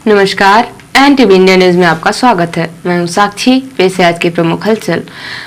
नमस्कार, NTV India news में आपका स्वागत है। मैं हूं साक्षी। पेश है आज के प्रमुख हलचल।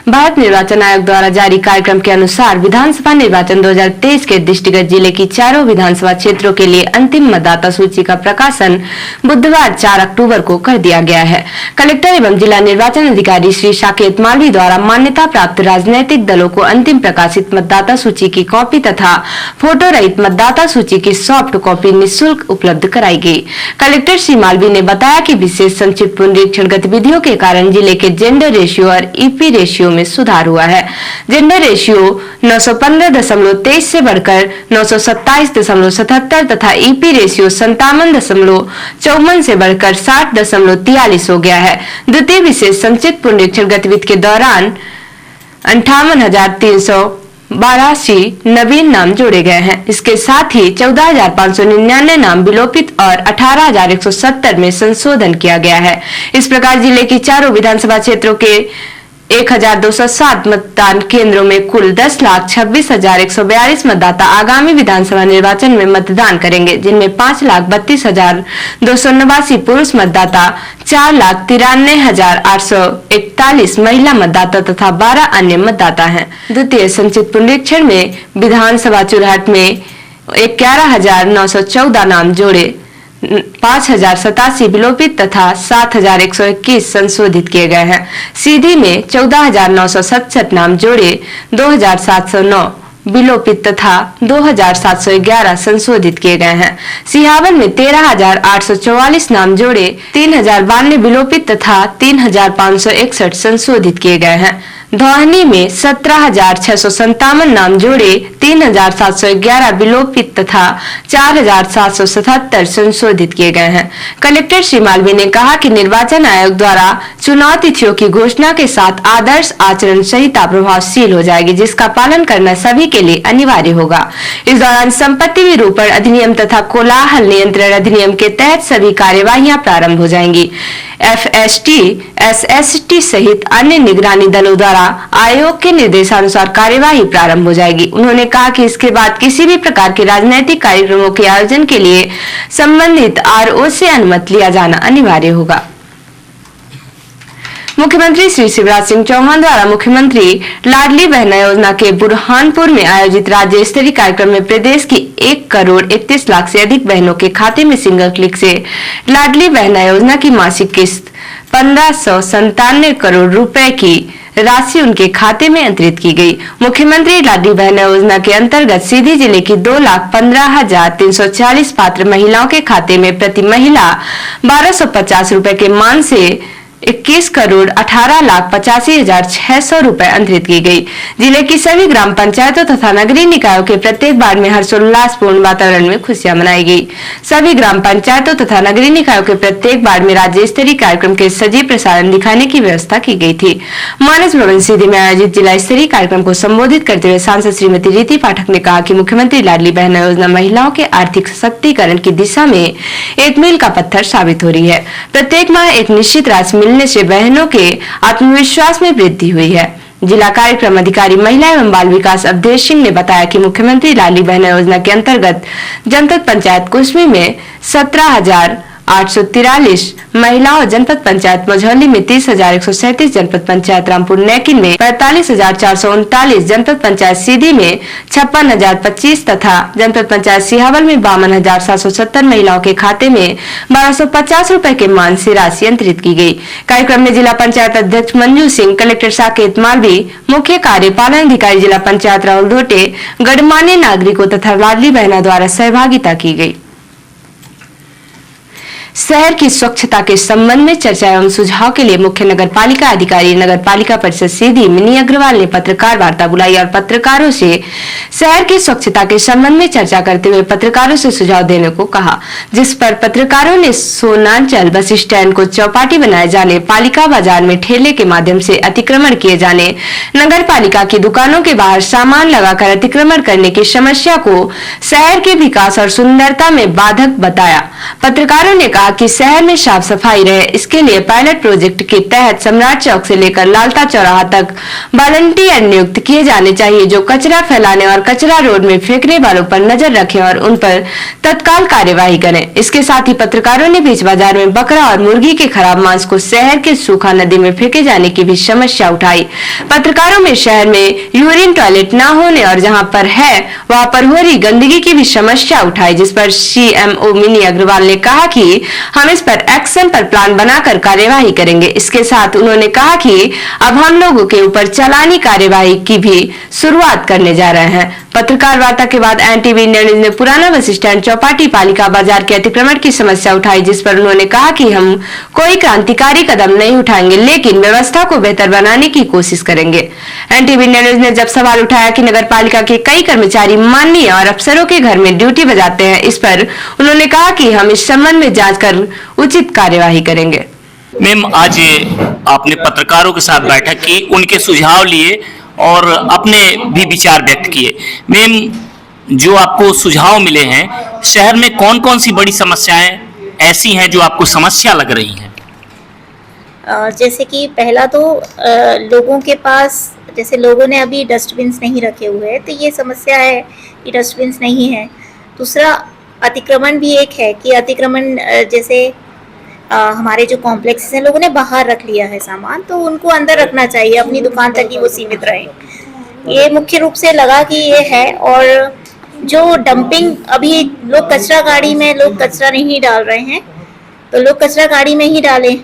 भारत निर्वाचन आयोग द्वारा जारी कार्यक्रम के अनुसार विधानसभा निर्वाचन 2023 के दृष्टिगत जिले की चारों विधानसभा क्षेत्रों के लिए अंतिम मतदाता सूची का प्रकाशन बुधवार 4 अक्टूबर को कर दिया गया है। कलेक्टर एवं जिला निर्वाचन अधिकारी श्री साकेत मालवी द्वारा मान्यता प्राप्त राजनीतिक दलों को अंतिम प्रकाशित मतदाता सूची की कॉपी तथा फोटो रहित मतदाता सूची की सॉफ्ट कॉपी निःशुल्क उपलब्ध कराई गई। कलेक्टर श्री मालवी ने बताया कि विशेष संक्षिप्त पुनरीक्षण गतिविधियों के कारण जिले के जेंडर रेशियो और ईपी रेशियो में सुधार हुआ है। जेंडर रेशियो 915.23 से बढ़कर 927.77 तथा ईपी रेशियो 57.54 से बढ़कर 60.43 हो गया है। द्वितीय विशेष संक्षिप्त पुनरीक्षण गतिविधि के दौरान 58,382 नवीन नाम जोड़े गए हैं। इसके साथ ही 14,599 नाम विलोपित और 18,170 में संशोधन किया गया है। इस प्रकार जिले की चारों विधानसभा क्षेत्रों के 1,207 मतदान केंद्रों में कुल 10,26,142 मतदाता आगामी विधानसभा निर्वाचन में मतदान करेंगे, जिनमें 5,32,289 पुरुष मतदाता, 4,93,841 महिला मतदाता तथा 12 अन्य मतदाता हैं। द्वितीय संक्षिप्त पुनरीक्षण में विधानसभा चुरहट में 11,914 नाम जोड़े, 5,087 विलोपित तथा 7,121 संशोधित किए गए हैं। सीधी में 14,967 नाम जोड़े, 2,709 विलोपित तथा 2,711 संशोधित किए गए हैं। सिहावन में 13,844 नाम जोड़े, 3,092 विलोपित तथा 3,561 संशोधित किए गए हैं। धौहनी में 17,657 नाम जोड़े, 3,711 विलोपित तथा 4,777 संशोधित किए गए हैं। कलेक्टर श्री मालवी ने कहा कि निर्वाचन आयोग द्वारा चुनाव तिथियों की घोषणा के साथ आदर्श आचरण संहिता प्रभावशील हो जाएगी, जिसका पालन करना सभी के लिए अनिवार्य होगा। इस दौरान संपत्ति विरूपण अधिनियम तथा कोलाहल नियंत्रण अधिनियम के तहत सभी कार्यवाहियां प्रारंभ हो जाएंगी। FST, SST सहित अन्य निगरानी दलों द्वारा आयोग के निर्देशानुसार कार्यवाही प्रारंभ हो जाएगी। उन्होंने कहा कि इसके बाद किसी भी प्रकार के राजनीतिक कार्यक्रमों के आयोजन के लिए संबंधित RO से अनुमति लिया जाना अनिवार्य होगा। मुख्यमंत्री श्री शिवराज सिंह चौहान द्वारा मुख्यमंत्री लाडली बहना योजना के बुरहानपुर में आयोजित राज्य स्तरीय कार्यक्रम में प्रदेश की 1,31,00,000 से अधिक बहनों के खाते में सिंगल क्लिक से लाडली बहना योजना की मासिक किस्त 1,597 करोड़ रुपए की राशि उनके खाते में अंतरित की गई। मुख्यमंत्री लाडली बहना योजना के अंतर्गत सीधी जिले की 2,15,340 पात्र महिलाओं के खाते में प्रति महिला 1,250 रुपए के मान से 21,18,85,600 रुपए अंतरित की गई। जिले की सभी ग्राम पंचायतों तथा नगरीय निकायों के प्रत्येक वार्ड में हर्षोल्लासपूर्ण वातावरण में खुशियां मनाई गई। सभी ग्राम पंचायतों तथा नगरीय निकायों के प्रत्येक वार्ड में राज्य स्तरीय कार्यक्रम के सजीव प्रसारण दिखाने की व्यवस्था की गई थी। मानस भवन सीधी में आयोजित जिला स्तरीय कार्यक्रम को संबोधित करते हुए सांसद श्रीमती रीति पाठक ने कहा कि मुख्यमंत्री लाडली बहना योजना महिलाओं के आर्थिक सशक्तिकरण की दिशा में एक मील का पत्थर साबित हो रही है। प्रत्येक माह एक निश्चित राशि मिलने से बहनों के आत्मविश्वास में वृद्धि हुई है। जिला कार्यक्रम अधिकारी महिला एवं बाल विकास अवधेश सिंह ने बताया कि मुख्यमंत्री लाडली बहना योजना के अंतर्गत जनपद पंचायत कुसमी में 17,843 महिलाओं, जनपद पंचायत मझौली में 30,137, जनपद पंचायत रामपुर नैकिन में 45,439, जनपद पंचायत सीधी में 56,025 तथा जनपद पंचायत सिहावल में 52,770 महिलाओं के खाते में 1,250 रुपए के मान से राशि अंतरित की गई। कार्यक्रम में जिला पंचायत अध्यक्ष मंजू सिंह, कलेक्टर साकेत मालवी, मुख्य कार्यपालन अधिकारी जिला पंचायत राहुल धोटे, गणमान्य नागरिकों तथा लाडली बहना द्वारा सहभागिता की गई। शहर की स्वच्छता के संबंध में चर्चा एवं सुझाव के लिए मुख्य नगर पालिका अधिकारी नगर पालिका परिषद सीधी मिनी अग्रवाल ने पत्रकार वार्ता बुलाई और पत्रकारों से शहर की स्वच्छता के संबंध में चर्चा करते हुए पत्रकारों से सुझाव देने को कहा, जिस पर पत्रकारों ने सोनांचल बस स्टैंड को चौपाटी बनाए जाने, पालिका बाजार में ठेले के माध्यम से अतिक्रमण किए जाने, नगर पालिका की दुकानों के बाहर सामान लगाकर अतिक्रमण करने की समस्या को शहर के विकास और सुंदरता में बाधक बताया। पत्रकारों ने कहा कहा कि शहर में साफ सफाई रहे, इसके लिए पायलट प्रोजेक्ट के तहत सम्राट चौक से लेकर लालता चौराहा तक वॉलंटियर नियुक्त किए जाने चाहिए, जो कचरा फैलाने और कचरा रोड में फेंकने वालों पर नजर रखें और उन पर तत्काल कार्यवाही करें। इसके साथ ही पत्रकारों ने बीच बाजार में बकरा और मुर्गी के खराब मांस को शहर के सूखा नदी में फेंके जाने की भी समस्या उठाई। पत्रकारों में शहर में यूरिन टॉयलेट न होने और जहां पर है वहां पर हो रही गंदगी की भी समस्या उठाई, जिस पर सीएमओ मिनी अग्रवाल ने कहा कि हम इस पर एक्शन पर प्लान बनाकर कार्यवाही करेंगे। इसके साथ उन्होंने कहा कि अब हम लोगों के ऊपर चालानी कार्यवाही की भी शुरुआत करने जा रहे हैं। पत्रकार वार्ता के बाद एनटीवी इंडिया न्यूज ने पुराना बस स्टैंड चौपाटी पालिका बाजार के अतिक्रमण की समस्या उठाई, जिस पर उन्होंने कहा कि हम कोई क्रांतिकारी कदम नहीं उठाएंगे, लेकिन व्यवस्था को बेहतर बनाने की कोशिश करेंगे। एनटीवी इंडिया न्यूज ने जब सवाल उठाया कि नगर पालिका के कई कर्मचारी माननीय और अफसरों के घर में ड्यूटी बजाते हैं, इस पर उन्होंने कहा कि हम इस संबंध में जांच कर उचित कार्यवाही करेंगे। मैम, आज आपने पत्रकारों के साथ बैठक की, उनके सुझाव लिए और अपने भी विचार व्यक्त किए। मैम, जो आपको सुझाव मिले हैं, शहर में कौन कौन सी बड़ी समस्याएं ऐसी हैं जो आपको समस्या लग रही हैं? जैसे कि पहला तो लोगों के पास, जैसे लोगों ने अभी डस्टबिन्स नहीं रखे हुए हैं, तो ये समस्या है कि डस्टबिन्स नहीं है। दूसरा, अतिक्रमण भी एक है कि अतिक्रमण जैसे हमारे जो कॉम्प्लेक्स हैं, लोगों ने बाहर रख लिया है सामान, तो उनको अंदर रखना चाहिए, अपनी दुकान तक ही वो सीमित रहे। ये मुख्य रूप से लगा कि ये है। और जो डंपिंग, अभी लोग कचरा गाड़ी में लोग कचरा नहीं डाल रहे हैं, तो लोग कचरा गाड़ी में ही डालें।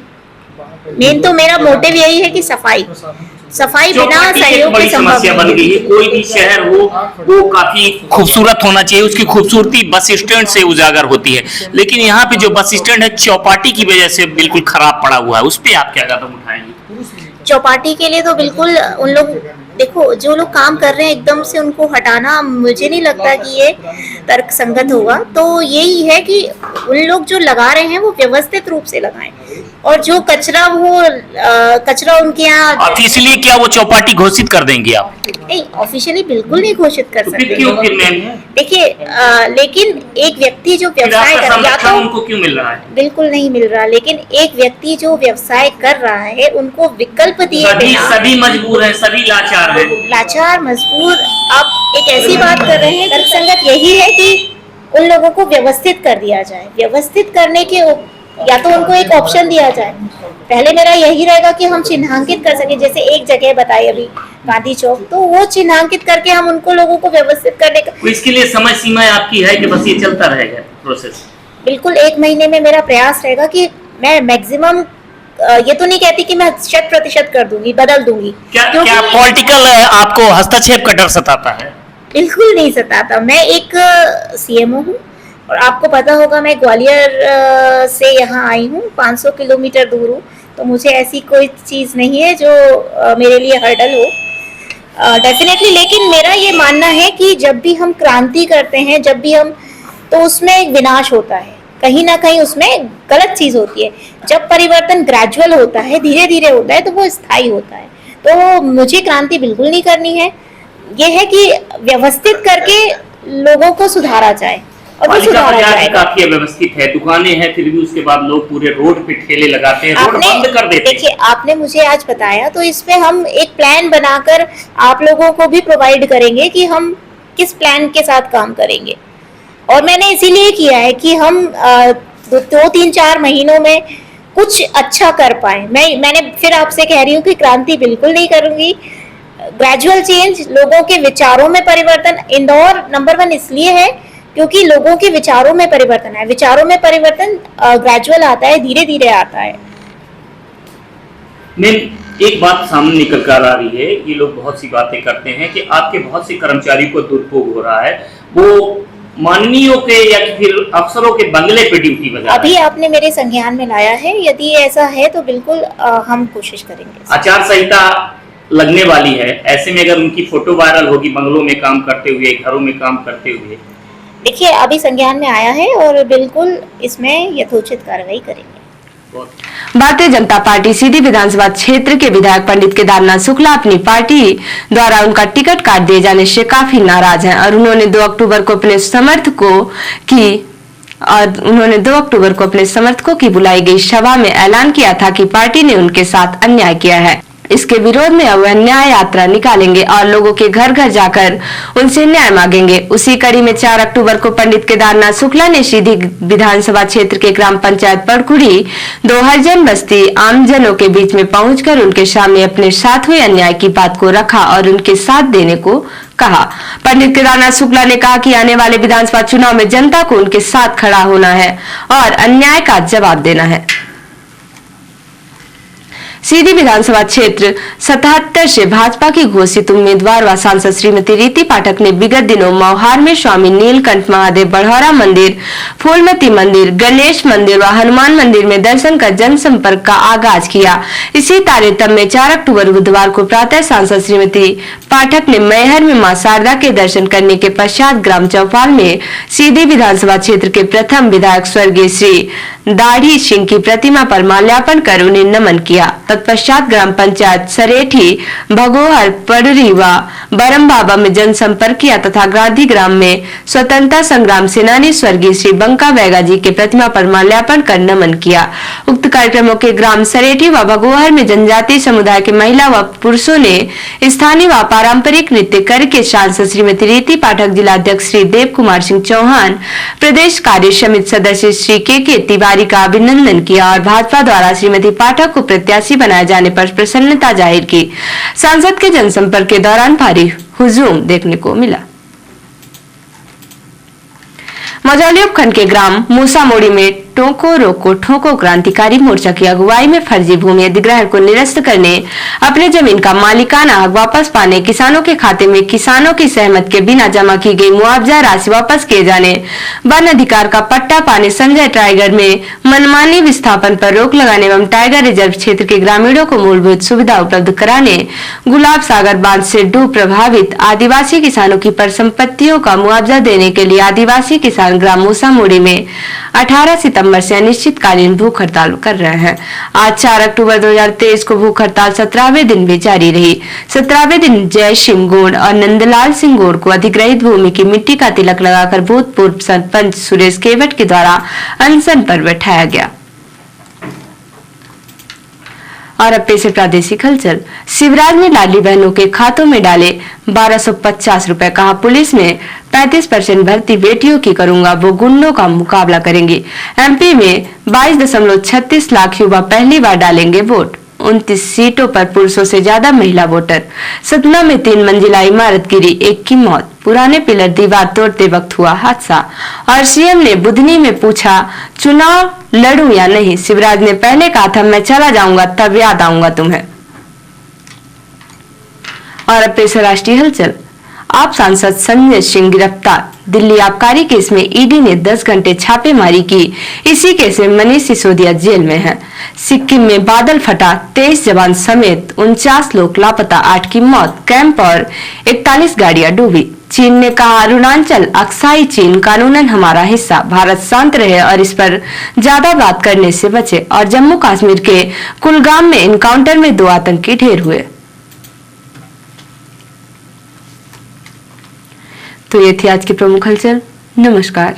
मेन तो मेरा मोटिव यही है कि सफाई बिना सहयोग के समस्या बन गई है। कोई भी शहर हो वो काफी खूबसूरत होना चाहिए, उसकी खूबसूरती बस स्टैंड से उजागर होती है, लेकिन यहाँ पे जो बस स्टैंड है चौपाटी की वजह से बिल्कुल खराब पड़ा हुआ है। उस पे आप क्या कदम उठाएंगे? चौपाटी के लिए तो बिल्कुल उन लोग, देखो जो लोग काम कर रहे हैं एकदम से उनको हटाना मुझे नहीं लगता कि ये तर्क संगत होगा। तो यही है कि उन लोग जो लगा रहे हैं वो व्यवस्थित रूप से लगाएं, और जो कचरा कचरा उनके यहाँ ऑफिशियली क्या वो चौपाटी घोषित कर देंगे आप? नहीं, ऑफिशियली बिल्कुल नहीं घोषित कर सकते। क्यों? देखिए, लेकिन एक व्यक्ति जो व्यवसाय कर, या तो उनको क्यों मिल रहा है? बिल्कुल नहीं मिल रहा, लेकिन एक व्यक्ति जो व्यवसाय कर रहा है उनको विकल्प दिए बिना, सभी मजबूर है, सभी लाचार मजबूर। आप एक ऐसी बात कर रहे हैं, तर्कसंगत यही है कि उन लोगों को व्यवस्थित कर दिया जाए। व्यवस्थित करने के या तो उनको एक ऑप्शन दिया जाए। पहले मेरा यही रहेगा कि हम चिन्हांकित कर सके, जैसे एक जगह बताई अभी गांधी चौक, तो वो चिन्हांकित करके हम उनको लोगों को व्यवस्थित करने का। इसके लिए समय सीमा आपकी है कि बस ये चलता रहेगा प्रोसेस? बिल्कुल, 1 महीने में मेरा प्रयास रहेगा कि मैं मैक्सिमम, ये तो नहीं कहती कि मैं 100% कर दूंगी, बदल दूंगी। क्या पॉलिटिकल आपको हस्तक्षेप का डर सताता है? बिल्कुल नहीं सताता। मैं एक सीएमओ हूँ, और आपको पता होगा मैं ग्वालियर से यहाँ आई हूँ, 500 किलोमीटर दूर हूँ, तो मुझे ऐसी कोई चीज़ नहीं है जो मेरे लिए हर्डल हो, डेफिनेटली। लेकिन मेरा ये मानना है कि जब भी हम क्रांति करते हैं, जब भी हम, तो उसमें एक विनाश होता है, कहीं ना कहीं उसमें गलत चीज़ होती है। जब परिवर्तन ग्रेजुअल होता है, धीरे धीरे होता है, तो वो स्थायी होता है। तो मुझे क्रांति बिल्कुल नहीं करनी है। ये है कि व्यवस्थित करके लोगों को सुधारा जाए, और वो सुधारा जाएगा। काफी व्यवस्थित है, दुकानें हैं, फिर भी उसके बाद लोग पूरे रोड पे ठेले लगाते हैं, रोड बंद कर देते हैं। देखिए, आपने मुझे आज बताया, तो इसमें हम एक प्लान बनाकर आप लोगों को भी प्रोवाइड करेंगे कि हम किस प्लान के साथ काम करेंगे। और मैंने इसीलिए किया है कि हम 2-3-4 महीनों में कुछ अच्छा कर पाए। मैंने फिर आपसे कह रही हूँ कि क्रांति बिल्कुल नहीं करूंगी, ग्रेजुअल चेंज, लोगों के विचारों में परिवर्तन। इंदौर नंबर 1 इसलिए है क्योंकि लोगों के विचारों में परिवर्तन है। विचारों में परिवर्तन ग्रेजुअल आता है, धीरे धीरे आता है। एक बात सामने निकल कर आ रही है, ये लोग बहुत सी बातें करते हैं कि आपके बहुत से कर्मचारी को दुरुपयोग हो रहा है, वो माननीयों के या फिर अफसरों के बंगले पे ड्यूटी बजा। अभी आपने मेरे संज्ञान में लाया है, यदि ऐसा है तो बिल्कुल हम कोशिश करेंगे। आचार संहिता लगने वाली है, ऐसे में अगर उनकी फोटो वायरल होगी बंगलों में काम करते हुए, घरों में काम करते हुए, देखिए अभी संज्ञान में आया है और बिल्कुल इसमें यथोचित कार्रवाई करेंगे। भारतीय जनता पार्टी सीधी विधानसभा क्षेत्र के विधायक पंडित केदारनाथ शुक्ला अपनी पार्टी द्वारा उनका टिकट काट दिए जाने से काफी नाराज हैं और उन्होंने 2 अक्टूबर को अपने समर्थकों की और उन्होंने 2 अक्टूबर को अपने समर्थकों की बुलाई गई सभा में ऐलान किया था कि पार्टी ने उनके साथ अन्याय किया है। इसके विरोध में अब वह न्याय यात्रा निकालेंगे और लोगों के घर घर जाकर उनसे न्याय मांगेंगे। उसी कड़ी में 4 अक्टूबर को पंडित केदारनाथ शुक्ला ने सीधी विधानसभा क्षेत्र के ग्राम पंचायत पड़कुड़ी 2 हरिजन बस्ती आमजनों के बीच में पहुंचकर उनके सामने अपने साथ हुए अन्याय की बात को रखा और उनके साथ देने को कहा। पंडित केदारनाथ शुक्ला ने कहा कि आने वाले विधानसभा चुनाव में जनता को उनके साथ खड़ा होना है और अन्याय का जवाब देना है। सीधी विधानसभा क्षेत्र 77 से भाजपा की घोषित उम्मीदवार व सांसद श्रीमती रीति पाठक ने विगत दिनों मौहार में स्वामी नीलकंठ महादेव बढ़ौरा मंदिर, फूलमती मंदिर, गणेश मंदिर व हनुमान मंदिर में दर्शन कर जनसंपर्क का आगाज किया। इसी तारतम्य में 4 अक्टूबर बुधवार को प्रातः सांसद श्रीमती पाठक ने मैहर में मां शारदा के दर्शन करने के पश्चात ग्राम चौपाल में सीधी विधानसभा क्षेत्र के प्रथम विधायक स्वर्गीय श्री दाढ़ी सिंह की प्रतिमा पर माल्यार्पण कर उन्हें नमन किया। तत्पश्चात ग्राम पंचायत सरेठी, भगोहर, पडरी व बरम बाबा में जनसंपर्क किया तथा गांधी ग्राम में स्वतंत्रता संग्राम सेनानी स्वर्गीय श्री बंका बैगा जी के प्रतिमा पर माल्यार्पण कर नमन किया। उक्त कार्यक्रमों के ग्राम सरेठी व भगोहर में जनजातीय समुदाय के महिला व पुरुषों ने स्थानीय व पारंपरिक नृत्य करके सांसद श्रीमती रीति पाठक, जिलाध्यक्ष श्री देव कुमार सिंह चौहान, प्रदेश कार्य समिति सदस्य श्री के तिवारी का अभिनंदन किया और भाजपा द्वारा श्रीमती पाठक को प्रत्याशी बनाए जाने पर प्रसन्नता जाहिर की। सांसद के जनसंपर्क के दौरान भारी हुजूम देखने को मिला। मझौली उपखंड के ग्राम मूसामोड़ी में टोको रोको ठोको क्रांतिकारी मोर्चा की अगुवाई में फर्जी भूमि अधिग्रहण को निरस्त करने, अपने जमीन का मालिकाना हक वापस पाने, किसानों के खाते में किसानों की सहमत के बिना जमा की गई मुआवजा राशि वापस किए जाने, वन अधिकार का पट्टा पाने, संजय टाइगर में मनमानी विस्थापन पर रोक लगाने एवं टाइगर रिजर्व क्षेत्र के ग्रामीणों को मूलभूत सुविधा उपलब्ध कराने, गुलाब सागर बांध से डूब प्रभावित आदिवासी किसानों की परिसंपत्तियों का मुआवजा देने के लिए आदिवासी किसान ग्राम मूसामोड़ी में 18 सितंबर से अनिश्चितकालीन भूख हड़ताल कर रहे हैं। आज 4 अक्टूबर 2023 को भूख हड़ताल 17वें दिन भी जारी रही। 17वें दिन जय सिंह गोड़ और नंदलाल सिंह गोड़ को अधिग्रहित भूमि की मिट्टी का तिलक लगाकर भूतपूर्व सरपंच सुरेश केवट के द्वारा अनशन पर बैठाया गया। और अब पेश है प्रादेशिक हलचल। शिवराज ने लाडली बहनों के खातों में डाले 1250 रुपए, कहा पुलिस में 35% भर्ती बेटियों की करूंगा, वो गुंडों का मुकाबला करेंगी। एमपी में 22.36 लाख युवा पहली बार डालेंगे वोट। 29 सीटों पर पुरुषों से ज्यादा महिला वोटर। सतना में 3 मंजिला इमारत गिरी, 1 की मौत। पुराने पिलर दीवार तोड़ते वक्त हुआ हादसा। और सीएम ने बुधनी में पूछा चुनाव लड़ूं या नहीं। शिवराज ने पहले कहा था मैं चला जाऊंगा तब याद आऊंगा तुम्हें। और अब पेश है राष्ट्रीय हलचल। आप सांसद संजय सिंह गिरफ्तार। दिल्ली आबकारी केस में ईडी ने 10 घंटे छापेमारी की। इसी केस में मनीष सिसोदिया जेल में है। सिक्किम में बादल फटा, 23 जवान समेत 49 लोग लापता, 8 की मौत। कैंप और 41 गाड़ियां डूबी। चीन ने कहा अरुणाचल अक्साई चीन कानूनन हमारा हिस्सा, भारत शांत रहे और इस पर ज्यादा बात करने से बचे। और जम्मू कश्मीर के कुलगाम में एनकाउंटर में 2 आतंकी ढेर हुए। तो ये थी आज की प्रमुख हलचल। नमस्कार।